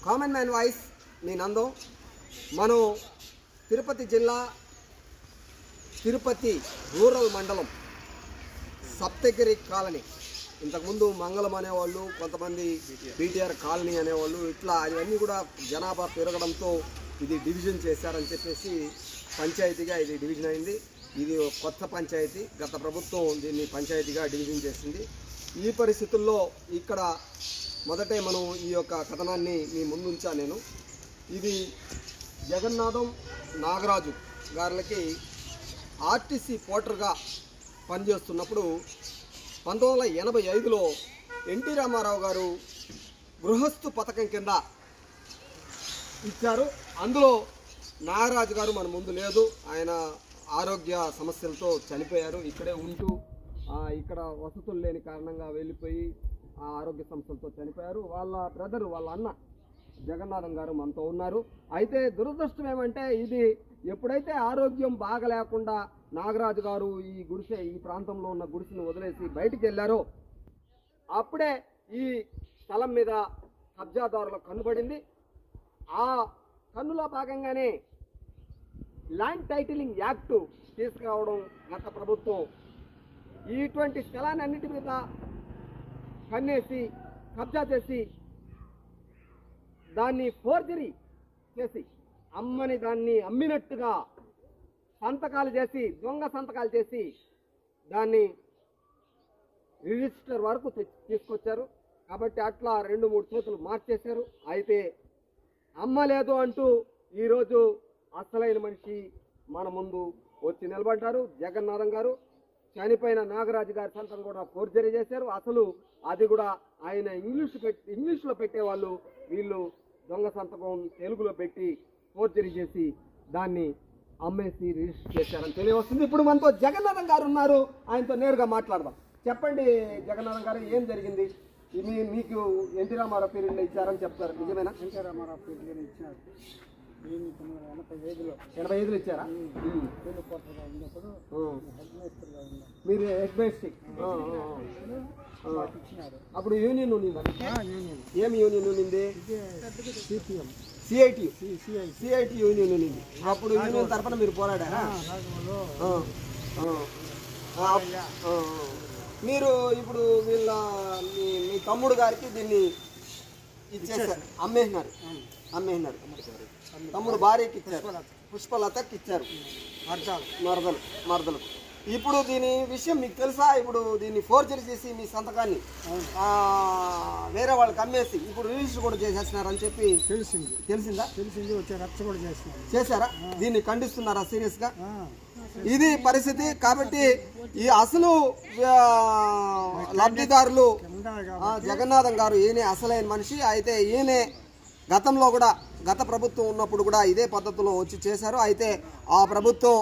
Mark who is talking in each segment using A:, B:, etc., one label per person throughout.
A: Common man voice మీ నందం. మనం తిరుపతి జిల్లా Tirupati rural మండలం సప్తగిరి కాలనీ, ఇంతకుముందు మంగళం అనేవాళ్ళు, కొంతమంది బీటీఆర్ కాలనీ అనేవాళ్ళు, ఇట్లా అవన్నీ కూడా జనాభా పెరగడంతో ఇది డివిజన్ చేశారని చెప్పేసి పంచాయతీగా ఇది డివిజన్ అయింది. ఇది కొత్త పంచాయతీ. గత ప్రభుత్వం దీన్ని పంచాయతీగా డివిజన్ చేసింది. ఈ పరిస్థితుల్లో ఇక్కడ మొదటే మనం ఈ యొక్క కథనాన్ని మీ ముందుంచా నేను. ఇది జగన్నాథం నాగరాజు గారికి ఆర్టీసీ పోర్టర్గా పనిచేస్తున్నప్పుడు 1985లో ఎన్టీ రామారావు గారు గృహస్థు పథకం కింద ఇచ్చారు. అందులో నాగరాజు గారు మన ముందు లేదు, ఆయన ఆరోగ్య సమస్యలతో చనిపోయారు. ఇక్కడే ఉంటూ ఇక్కడ వసతులు లేని కారణంగా వెళ్ళిపోయి ఆ ఆరోగ్య సమస్యలతో చనిపోయారు. వాళ్ళ బ్రదరు, వాళ్ళ అన్న జగన్నాథం గారు మనతో ఉన్నారు. అయితే దురదృష్టం ఏమంటే, ఇది ఎప్పుడైతే ఆరోగ్యం బాగా లేకుండా నాగరాజు గారు ఈ ప్రాంతంలో ఉన్న గుడిసెను వదిలేసి బయటికి వెళ్ళారో అప్పుడే ఈ స్థలం మీద కబ్జాదారులకు కన్నుబడింది. ఆ కన్నులో భాగంగానే ల్యాండ్ టైటిలింగ్ యాక్టు తీసుకురావడం గత ప్రభుత్వం. ఇటువంటి స్థలాన్ని అన్నిటి మీద కన్నేసి కబ్జా చేసి దాన్ని ఫోర్జరీ చేసి అమ్మని దాన్ని అమ్మినట్టుగా సంతకాలు చేసి, దొంగ సంతకాలు చేసి దాన్ని రిజిస్టర్ వరకు తీసుకొచ్చారు. కాబట్టి అట్లా 2-3 చేతులు మార్చేశారు. అయితే అమ్మలేదు అంటూ ఈరోజు అసలైన మనిషి మన ముందు వచ్చి నిలబడ్డారు. జగన్నాథం గారు చనిపోయిన నాగరాజు గారి సంతకం కూడా ఫోర్జరీ చేశారు. అసలు అది కూడా ఆయన ఇంగ్లీష్లో పెట్టేవాళ్ళు, వీళ్ళు దొంగ సంతకం తెలుగులో పెట్టి ఫోర్జరీ చేసి దాన్ని అమ్మేసి రిజిస్టర్ చేశారని తెలియవస్తుంది. ఇప్పుడు మనతో జగన్నాథం గారు ఉన్నారు, ఆయనతో నేరుగా మాట్లాడదాం. చెప్పండి జగన్నాథం గారు, ఏం జరిగింది? మీకు ఎన్టీ రామారావు పీరియడ్లో ఇచ్చారని చెప్తారు, నిజమేనా?
B: ఎన్టీ రామారావు పీరియడ్లో ఇచ్చారు.
A: 85లో ఇచ్చారా? మీరు హెడ్ మేస్ట్రీ అప్పుడు యూనియన్ ఉన్నింది. ఏమి యూనియన్ ఉన్నింది? సిఐటి యూనియన్ ఉన్నింది. అప్పుడు యూనియన్ తరఫున మీరు పోరాడారా? మీరు ఇప్పుడు మీ తమ్ముడు గారికి దీన్ని ఇచ్చేసారు, అమ్మేసినారు. తమ్ముడు భార్యకి ఇచ్చారు, పుష్పలతకి ఇచ్చారు, మరదలు. ఇప్పుడు దీని విషయం మీకు తెలుసా? ఇప్పుడు దీన్ని ఫోర్జరీ చేసి మీ సంతకాన్ని వేరే వాళ్ళకి అమ్మేసి ఇప్పుడు రిజిస్టర్ కూడా చేసేస్తున్నారని చెప్పి తెలిసిందా?
B: వచ్చే రచ్చ కూడా
A: చేశారా? దీన్ని ఖండిస్తున్నారా సీరియస్గా? ఇది పరిస్థితి. కాబట్టి ఈ అసలు లబ్ధిదారులు జగన్నాథం గారు, ఈయనే అసలైన మనిషి. అయితే ఈయనే గతంలో కూడా, గత ప్రభుత్వం ఉన్నప్పుడు కూడా ఇదే పద్ధతిలో వచ్చి చేశారు. అయితే ఆ ప్రభుత్వం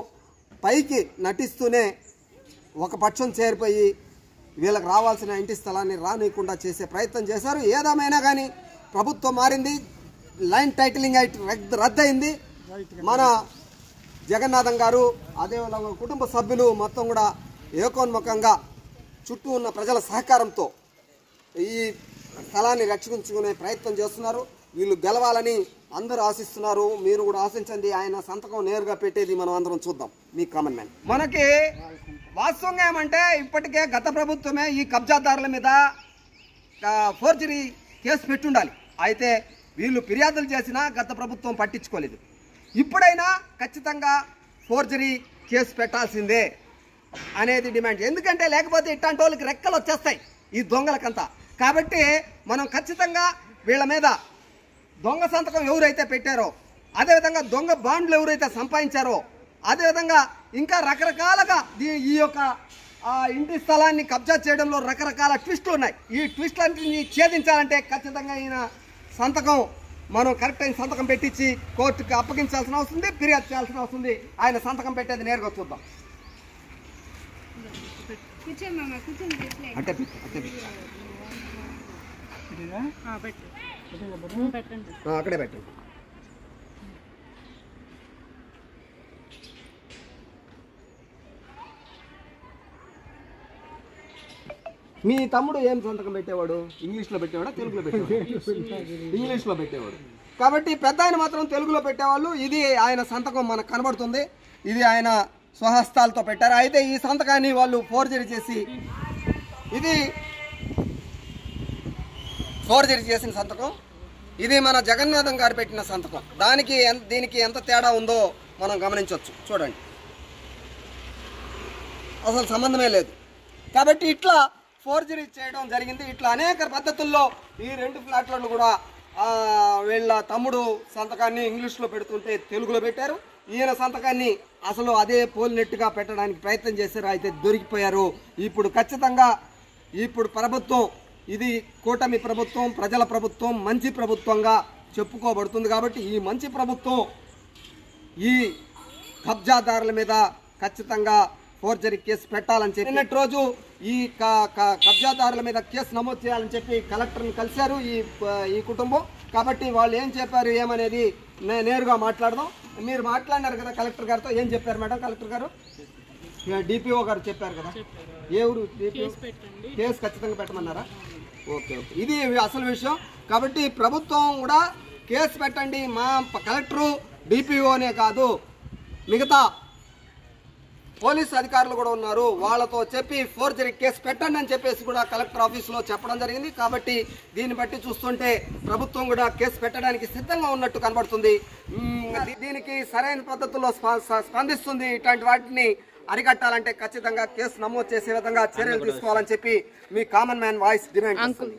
A: పైకి నటిస్తూనే ఒక పక్షం చేరిపోయి వీళ్ళకి రావాల్సిన ఇంటి స్థలాన్ని రానియకుండా చేసే ప్రయత్నం చేశారు. ఏదేమైనా కానీ ప్రభుత్వం మారింది, ల్యాండ్ టైటిలింగ్ యాక్ట్ రద్దయింది. మన జగన్నాథం గారు అదేవిధంగా కుటుంబ సభ్యులు మొత్తం కూడా ఏకోన్ముఖంగా చుట్టూ ఉన్న ప్రజల సహకారంతో ఈ స్థలాన్ని రక్షించుకునే ప్రయత్నం చేస్తున్నారు. వీళ్ళు గెలవాలని అందరూ ఆశిస్తున్నారు. మీరు కూడా ఆశించండి. ఆయన సంతకం నేరుగా పెట్టేది మనం అందరం చూద్దాం. మీ కామన్ మ్యాన్. మనకి వాస్తవంగా ఏమంటే, ఇప్పటికే గత ప్రభుత్వమే ఈ కబ్జాదారుల మీద ఫోర్జరీ కేసు పెట్టుండాలి. అయితే వీళ్ళు ఫిర్యాదులు చేసినా గత ప్రభుత్వం పట్టించుకోలేదు. ఇప్పుడైనా ఖచ్చితంగా ఫోర్జరీ కేసు పెట్టాల్సిందే అనేది డిమాండ్. ఎందుకంటే లేకపోతే ఇట్లాంటి వాళ్ళకి రెక్కలు వచ్చేస్తాయి ఈ దొంగలకంతా. కాబట్టి మనం ఖచ్చితంగా వీళ్ళ మీద దొంగ సంతకం ఎవరైతే పెట్టారో, అదేవిధంగా దొంగ బాండ్లు ఎవరైతే సంపాదించారో, అదేవిధంగా ఇంకా రకరకాలుగా ఈ యొక్క ఇంటి స్థలాన్ని కబ్జా చేయడంలో రకరకాల ట్విస్టులు ఉన్నాయి. ఈ ట్విస్టులన్నింటినీ ఛేదించాలంటే ఖచ్చితంగా ఈయన సంతకం మనం కరెక్ట్ అయిన సంతకం పెట్టించి కోర్టుకు అప్పగించాల్సిన అవసరం, ఫిర్యాదు చేయాల్సిన అవసరం. ఆయన సంతకం పెట్టేది నేరుగా చూద్దాం. అక్కడే పెట్టండి. మీ తమ్ముడు ఏం సంతకం పెట్టేవాడు? ఇంగ్లీష్లో పెట్టేవాడా, తెలుగులో పెట్టేవాడు? ఇంగ్లీష్లో పెట్టేవాడు. కాబట్టి పెద్ద ఆయన మాత్రం తెలుగులో పెట్టేవాళ్ళు. ఇది ఆయన సంతకం మనకు కనబడుతుంది. ఇది ఆయన స్వహస్తాలతో పెట్టారు. అయితే ఈ సంతకాన్ని వాళ్ళు ఫోర్జరీ చేసి, ఇది ఫోర్జరీ చేసిన సంతకం. ఇది మన జగన్నాథం గారు పెట్టిన సంతకం. దీనికి ఎంత తేడా ఉందో మనం గమనించవచ్చు. చూడండి, అసలు సంబంధమే లేదు. కాబట్టి ఇట్లా ఫోర్జరీ చేయడం జరిగింది. ఇట్లా అనేక పద్ధతుల్లో ఈ 2 ఫ్లాట్లను కూడా వీళ్ళ తమ్ముడు సంతకాన్ని ఇంగ్లీష్లో పెడుతుంటే తెలుగులో పెట్టారు. ఈయన సంతకాన్ని అసలు అదే పోలినట్టుగా పెట్టడానికి ప్రయత్నం చేశారు. అయితే దొరికిపోయారు. ఇప్పుడు ఖచ్చితంగా ప్రభుత్వం, ఇది కూటమి ప్రభుత్వం, ప్రజల ప్రభుత్వం, మంచి ప్రభుత్వంగా చెప్పుకోబడుతుంది. కాబట్టి ఈ మంచి ప్రభుత్వం ఈ కబ్జాదారుల మీద ఖచ్చితంగా ఫోర్జరీ కేసు పెట్టాలని చెప్పి నిన్నటి రోజు ఈ కబ్జాదారుల మీద కేసు నమోదు చేయాలని చెప్పి కలెక్టర్ని కలిశారు ఈ కుటుంబం. కాబట్టి వాళ్ళు ఏం చెప్పారు ఏమనేది నేరుగా మాట్లాడదాం. మీరు మాట్లాడినారు కదా కలెక్టర్ గారితో, ఏం చెప్పారు మేడం కలెక్టర్ గారు? డిపిఓ గారు చెప్పారు కదా, ఏ ఊరు డిపిఓ? కేసు ఖచ్చితంగా పెట్టమన్నారా? ఓకే. ఇది అసలు విషయం. కాబట్టి ప్రభుత్వం కూడా కేసు పెట్టండి. మా కలెక్టరు డిపిఓనే కాదు, మిగతా పోలీసు అధికారులు కూడా ఉన్నారు, వాళ్ళతో చెప్పి ఫోర్జరీ కేసు పెట్టండి అని చెప్పేసి కూడా కలెక్టర్ ఆఫీసులో చెప్పడం జరిగింది. కాబట్టి దీన్ని బట్టి చూస్తుంటే ప్రభుత్వం కూడా కేసు పెట్టడానికి సిద్ధంగా ఉన్నట్టు కనబడుతుంది. దీనికి సరైన పద్ధతుల్లో స్పందిస్తుంది. ఇట్లాంటి వాటిని అరికట్టాలంటే ఖచ్చితంగా కేసు నమోదు చేసే విధంగా చర్యలు తీసుకోవాలని చెప్పి మీ కామన్ మ్యాన్ వాయిస్ డిమాండ్ చేస్తుంది.